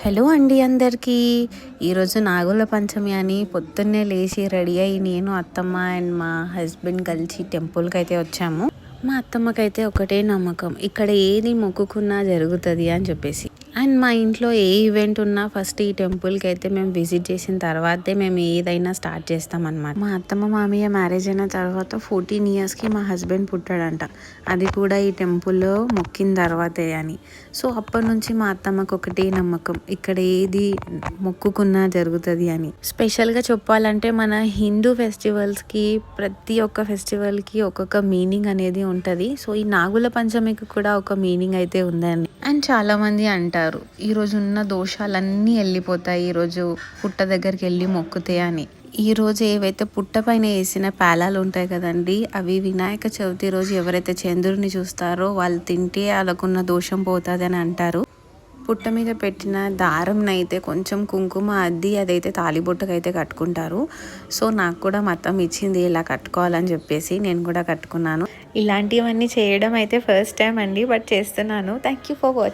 Hello అండి అందరికీ. ఈరోజు నాగుల పంచమి అని పొద్దున్నే లేచి రెడీ అయ్యి నేను అత్తమ్మ అండ్ మా హస్బెండ్ కలిసి టెంపుల్కి అయితే వచ్చాము. మా అత్తమ్మకైతే ఒకటే నమ్మకం, ఇక్కడ ఏది మొక్కుకున్నా జరుగుతుంది అని చెప్పేసి. అండ్ మా ఇంట్లో ఏ ఈవెంట్ ఉన్నా ఫస్ట్ ఈ టెంపుల్కి అయితే మేము విజిట్ చేసిన తర్వాతే మేము ఏదైనా స్టార్ట్ చేస్తామన్నమాట. మా అత్తమ్మ మామయ్య మ్యారేజ్ అయిన తర్వాత 14 yearsకి మా హస్బెండ్ పుట్టాడంట. అది కూడా ఈ టెంపుల్లో మొక్కిన తర్వాతే అని. సో అప్పటి నుంచి మా అత్తమ్మకు ఒకటే నమ్మకం, ఇక్కడ ఏది మొక్కుకున్నా జరుగుతుంది అని. స్పెషల్గా చెప్పాలంటే మన హిందూ ఫెస్టివల్స్కి ప్రతి ఒక్క ఫెస్టివల్కి ఒక్కొక్క మీనింగ్ అనేది ఉంటుంది. సో ఈ నాగుల పంచమికి కూడా ఒక మీనింగ్ అయితే ఉందండి. అండ్ చాలామంది అంటారు ఈరోజు ఉన్న దోషాలన్నీ వెళ్ళిపోతాయి ఈరోజు పుట్ట దగ్గరికి వెళ్ళి మొక్కుతే అని. ఈరోజు ఏవైతే పుట్ట పైన వేసిన పేలాలు ఉంటాయి కదండి, అవి వినాయక చవితి రోజు ఎవరైతే చంద్రుడిని చూస్తారో వాళ్ళు తింటే వాళ్ళకున్న దోషం పోతుంది అని అంటారు. పుట్ట మీద పెట్టిన దారంనైతే కొంచెం కుంకుమ అదైతే తాలిబొట్టుకైతే కట్టుకుంటారు. సో నాకు కూడా మతం ఇచ్చింది ఇలా కట్టుకోవాలని చెప్పేసి నేను కూడా కట్టుకున్నాను. ఇలాంటివన్నీ చేయడం అయితే ఫస్ట్ టైం అండి, బట్ చేస్తున్నాను. Thank you for watching.